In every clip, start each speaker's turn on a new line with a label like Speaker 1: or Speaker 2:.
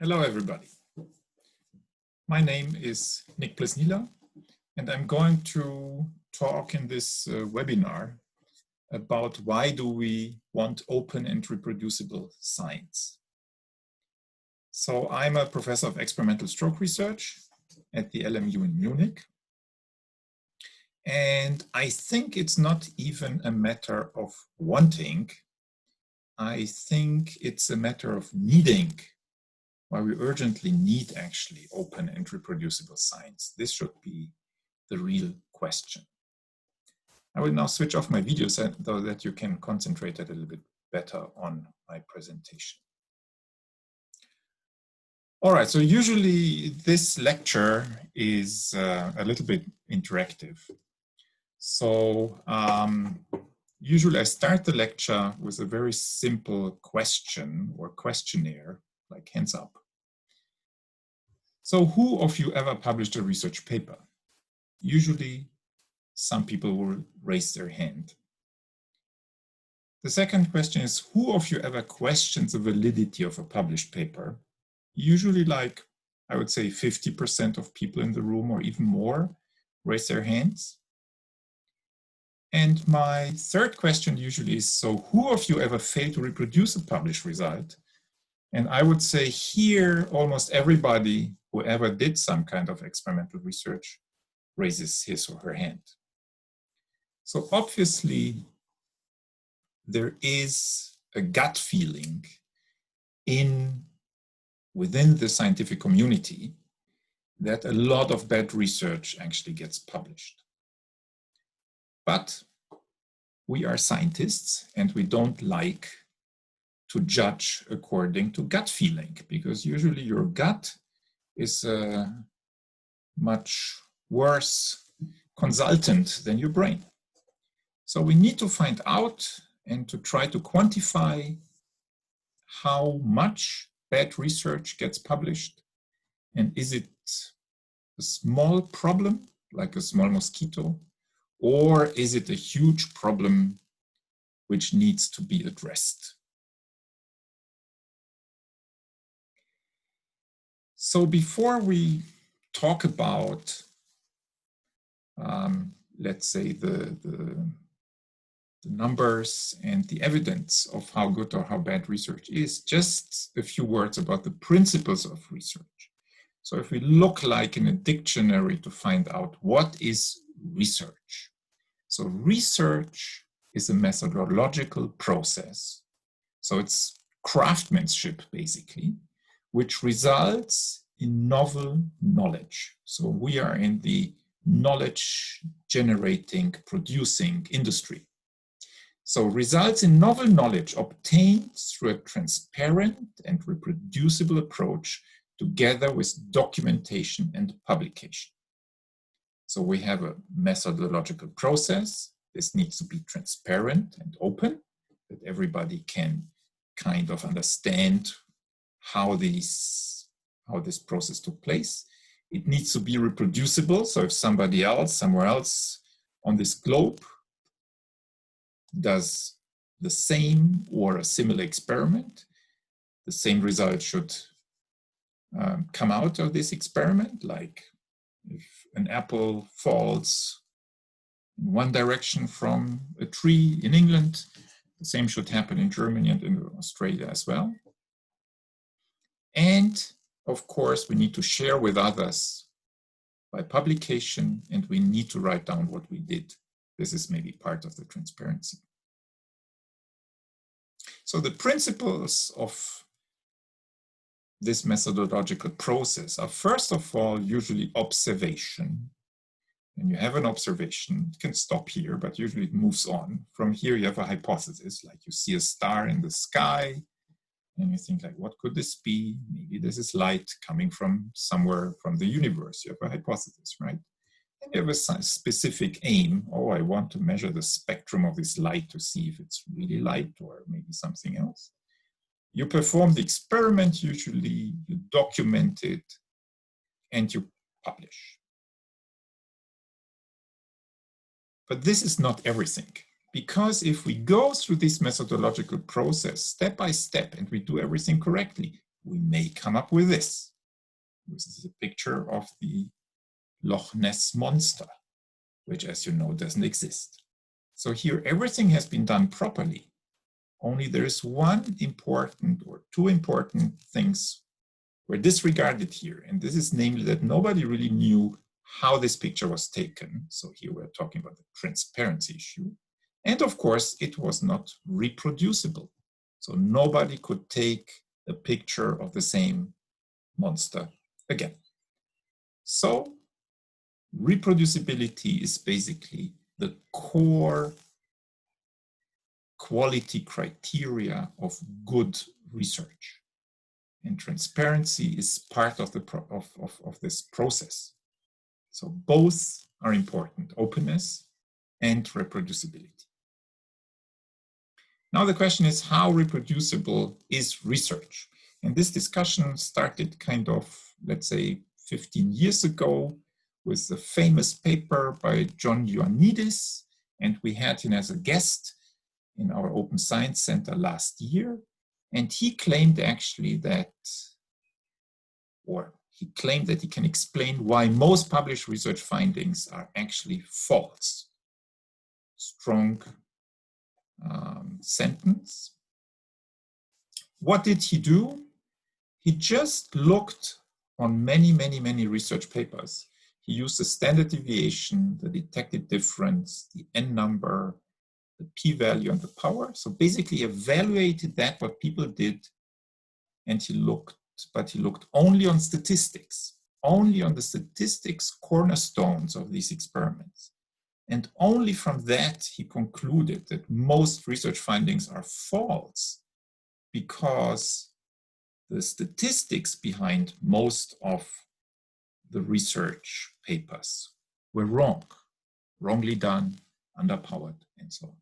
Speaker 1: Hello, everybody. My name is Nick Plesnila, and I'm going to talk in this webinar about why do we want open and reproducible science. So I'm a professor of experimental stroke research at the LMU in Munich. And I think it's not even a matter of wanting. I think it's a matter of needing. Why we urgently need actually open and reproducible science. This should be the real question. I will now switch off my video so that you can concentrate a little bit better on my presentation. All right, so usually this lecture is a little bit interactive. So usually I start the lecture with a very simple question or questionnaire, like hands up. So who of you ever published a research paper? Usually some people will raise their hand. The second question is, who of you ever questions the validity of a published paper? Usually, like, I would say 50% of people in the room or even more raise their hands. And my third question usually is, so who of you ever failed to reproduce a published result? And I would say here, almost everybody who ever did some kind of experimental research raises his or her hand. So obviously, there is a gut feeling within the scientific community that a lot of bad research actually gets published. But we are scientists and we don't like to judge according to gut feeling, because usually your gut is a much worse consultant than your brain. So we need to find out and to try to quantify how much bad research gets published. And is it a small problem, like a small mosquito, or is it a huge problem which needs to be addressed? So before we talk about, let's say, the numbers and the evidence of how good or how bad research is, just a few words about the principles of research. So if we look like in a dictionary to find out what is research. So research is a methodological process. So it's craftsmanship, basically, which results in novel knowledge. So we are in the knowledge generating, producing industry. So results in novel knowledge obtained through a transparent and reproducible approach together with documentation and publication. So we have a methodological process. This needs to be transparent and open, that everybody can kind of understand how this process took place. It needs to be reproducible. So if somebody else, somewhere else on this globe does the same or a similar experiment, the same result should come out of this experiment. Like if an apple falls in one direction from a tree in England, the same should happen in Germany and in Australia as well. And of course, we need to share with others by publication, and we need to write down what we did. This is maybe part of the transparency. So the principles of this methodological process are, first of all, usually observation. When you have an observation, it can stop here, but usually it moves on. From here, you have a hypothesis, like you see a star in the sky, and you think, like, what could this be? Maybe this is light coming from somewhere from the universe. You have a hypothesis, right? And you have a specific aim. Oh, I want to measure the spectrum of this light to see if it's really light or maybe something else. You perform the experiment, usually you document it, and you publish. But this is not everything. Because if we go through this methodological process step by step and we do everything correctly, we may come up with this. This is a picture of the Loch Ness monster, which, as you know, doesn't exist. So here everything has been done properly. Only there is one important or two important things were disregarded here. And this is namely that nobody really knew how this picture was taken. So here we're talking about the transparency issue. And of course, it was not reproducible. So nobody could take a picture of the same monster again. So reproducibility is basically the core quality criteria of good research. And transparency is part of this process. So both are important, openness and reproducibility. Now the question is, how reproducible is research? And this discussion started kind of, let's say, 15 years ago with the famous paper by John Ioannidis, and we had him as a guest in our Open Science Center last year. And he claimed actually that, or he claimed that he can explain why most published research findings are actually false. Strong sentence. What did he do? He just looked on many research papers. He used the standard deviation, the detected difference, the n number, the p-value, and the power. So basically evaluated that, what people did, and he looked only on statistics, only on the statistics cornerstones of these experiments. And only from that, he concluded that most research findings are false because the statistics behind most of the research papers were wrong, wrongly done, underpowered, and so on.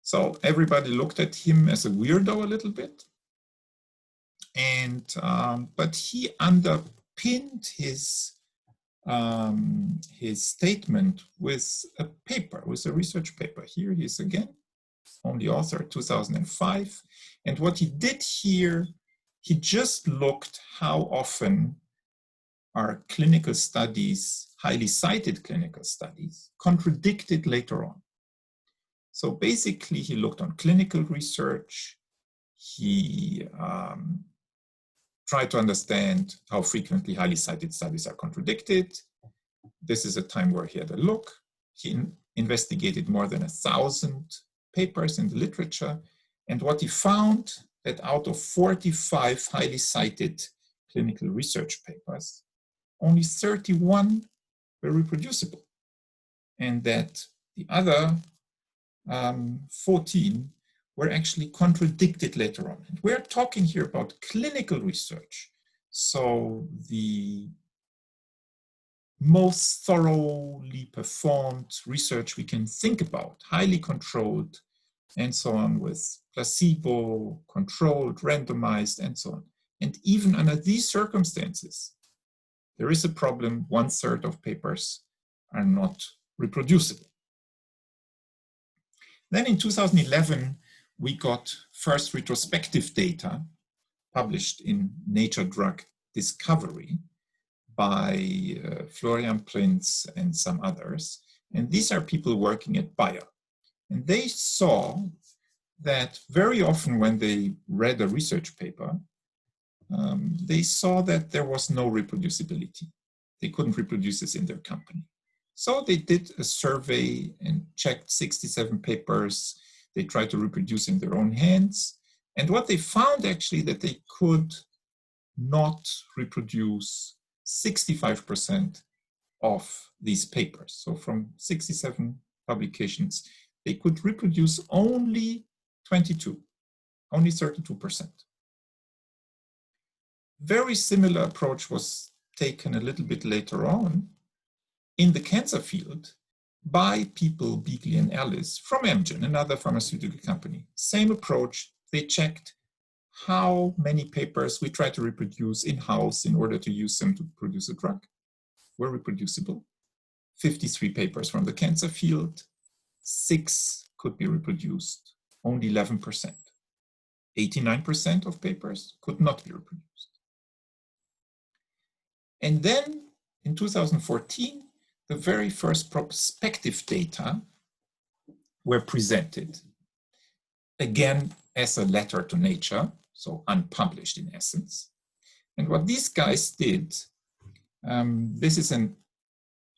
Speaker 1: So everybody looked at him as a weirdo a little bit. And, but he underpinned his statement with a paper, with a research paper. Here he is again, only author 2005. And what he did here, he just looked how often are clinical studies, highly cited clinical studies, contradicted later on. So basically he looked on clinical research. He tried to understand how frequently highly cited studies are contradicted. This is a time where he had a look. He investigated more than 1,000 papers in the literature. And what he found, that out of 45 highly cited clinical research papers, only 31 were reproducible. And that the other 14 were actually contradicted later on. And we're talking here about clinical research. So the most thoroughly performed research we can think about, highly controlled, and so on, with placebo, controlled, randomized, and so on. And even under these circumstances, there is a problem. 1/3 of papers are not reproducible. Then in 2011, we got first retrospective data published in Nature Drug Discovery by Florian Prinz and some others. And these are people working at Bayer. And they saw that very often when they read a research paper, they saw that there was no reproducibility. They couldn't reproduce this in their company. So they did a survey and checked 67 papers. They tried to reproduce in their own hands. And what they found actually that they could not reproduce 65% of these papers. So from 67 publications, they could reproduce only 22, only 32%. Very similar approach was taken a little bit later on in the cancer field by people, Beagley and Ellis, from Amgen, another pharmaceutical company. Same approach. They checked how many papers we tried to reproduce in-house in order to use them to produce a drug were reproducible. 53 papers from the cancer field, 6 could be reproduced, only 11%. 89% of papers could not be reproduced. And then in 2014, the very first prospective data were presented, again as a letter to Nature, so unpublished in essence. And what these guys did, this is an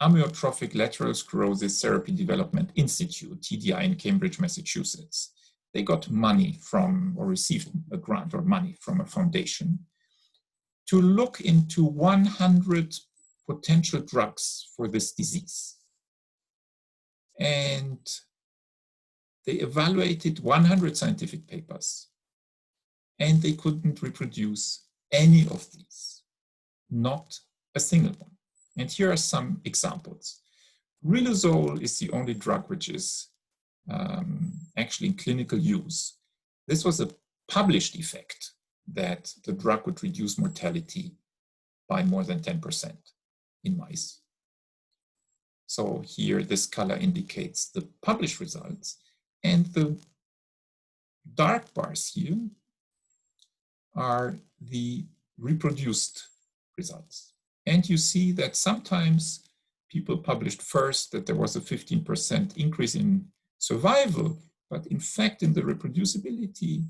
Speaker 1: Amyotrophic Lateral Sclerosis Therapy Development Institute, TDI, in Cambridge, Massachusetts. They got money from, or received a grant or money from a foundation to look into 100 potential drugs for this disease. And they evaluated 100 scientific papers, and they couldn't reproduce any of these, not a single one. And here are some examples. Riluzole is the only drug which is actually in clinical use. This was a published effect that the drug would reduce mortality by more than 10% in mice. So here, this color indicates the published results, and the dark bars here are the reproduced results. And you see that sometimes people published first that there was a 15% increase in survival, but in fact, in the reproducibility,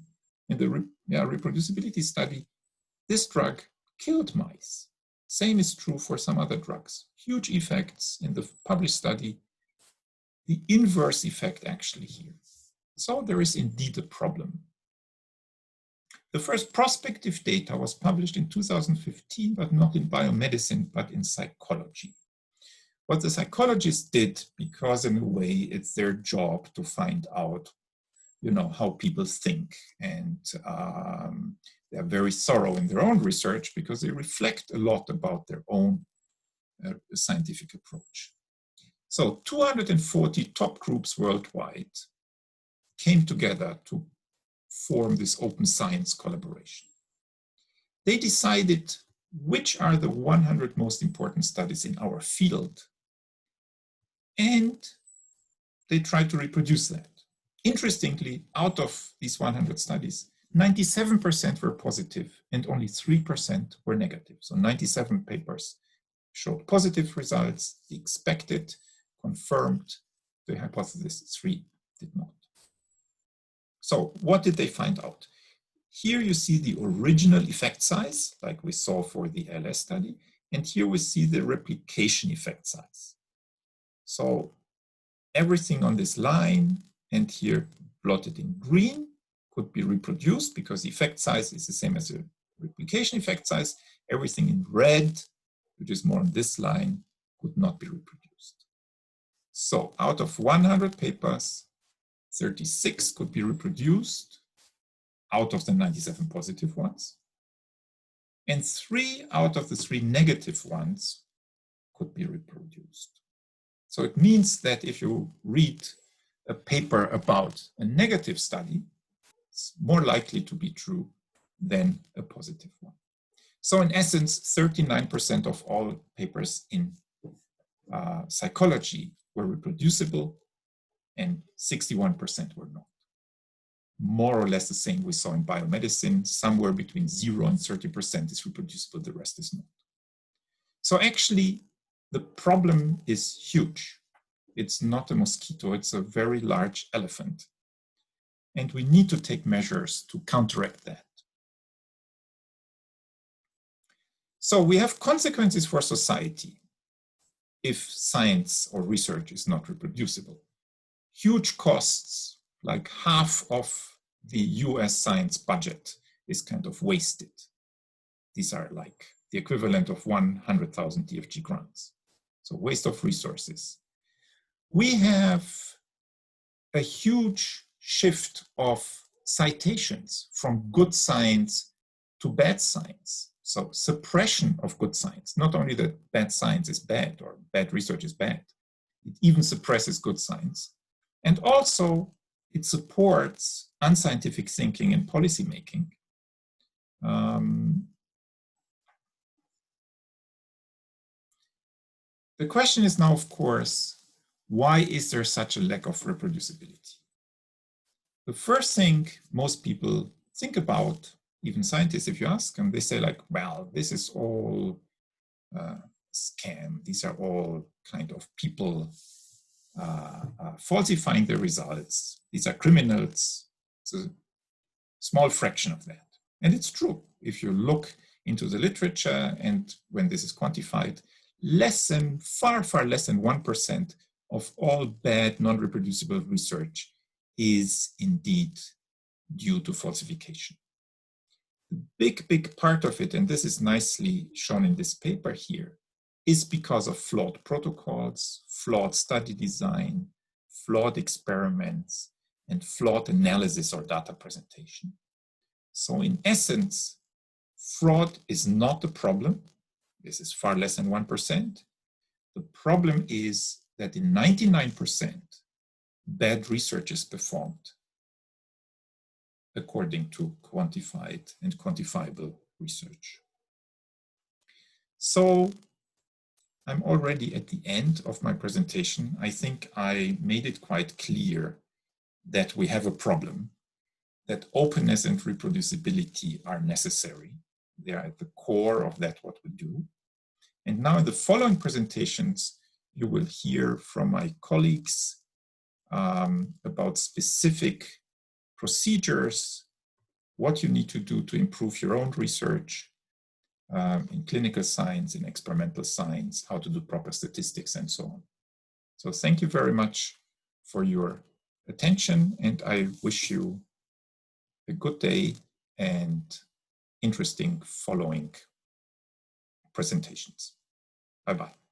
Speaker 1: reproducibility study, this drug killed mice. Same is true for some other drugs. Huge effects in the published study, the inverse effect actually here. So there is indeed a problem. The first prospective data was published in 2015, but not in biomedicine, but in psychology. What the psychologists did, because in a way it's their job to find out, how people think, and they're very thorough in their own research because they reflect a lot about their own scientific approach. So 240 top groups worldwide came together to form this open science collaboration. They decided which are the 100 most important studies in our field, and they tried to reproduce that. Interestingly, out of these 100 studies, 97% were positive and only 3% were negative. So 97 papers showed positive results, the expected, confirmed the hypothesis, 3 did not. So what did they find out? Here you see the original effect size, like we saw for the LS study, and here we see the replication effect size. So everything on this line, and here plotted in green, could be reproduced because the effect size is the same as the replication effect size. Everything in red, which is more on this line, could not be reproduced. So out of 100 papers, 36 could be reproduced out of the 97 positive ones, and 3 out of the 3 negative ones could be reproduced. So it means that if you read a paper about a negative study, it's more likely to be true than a positive one. So in essence, 39% of all papers in psychology were reproducible and 61% were not. More or less the same we saw in biomedicine, somewhere between 0 and 30% is reproducible, the rest is not. So actually, the problem is huge. It's not a mosquito, it's a very large elephant. And we need to take measures to counteract that. So we have consequences for society if science or research is not reproducible. Huge costs, like half of the US science budget is kind of wasted. These are like the equivalent of 100,000 DFG grants. So waste of resources. We have a huge shift of citations from good science to bad science. So suppression of good science, not only that bad science is bad or bad research is bad, it even suppresses good science. And also it supports unscientific thinking and policy making. The question is now, of course, why is there such a lack of reproducibility? The first thing most people think about even scientists, if you ask them, they say like, well, this is all scam. These are all kind of people falsifying the results. These are criminals. It's a small fraction of that. And it's true. If you look into the literature and when this is quantified, far less than 1% of all bad non-reproducible research is indeed due to falsification. The big part of it, and this is nicely shown in this paper here, is because of flawed protocols, flawed study design, flawed experiments, and flawed analysis or data presentation. So in essence, fraud is not the problem. This is far less than 1%. The problem is that in 99%, bad research is performed according to quantified and quantifiable research. So I'm already at the end of my presentation. I think I made it quite clear that we have a problem, that openness and reproducibility are necessary. They are at the core of that what we do. And now in the following presentations, you will hear from my colleagues about specific procedures, what you need to do to improve your own research in clinical science, in experimental science, how to do proper statistics and so on. So thank you very much for your attention, and I wish you a good day and interesting following presentations. Bye-bye.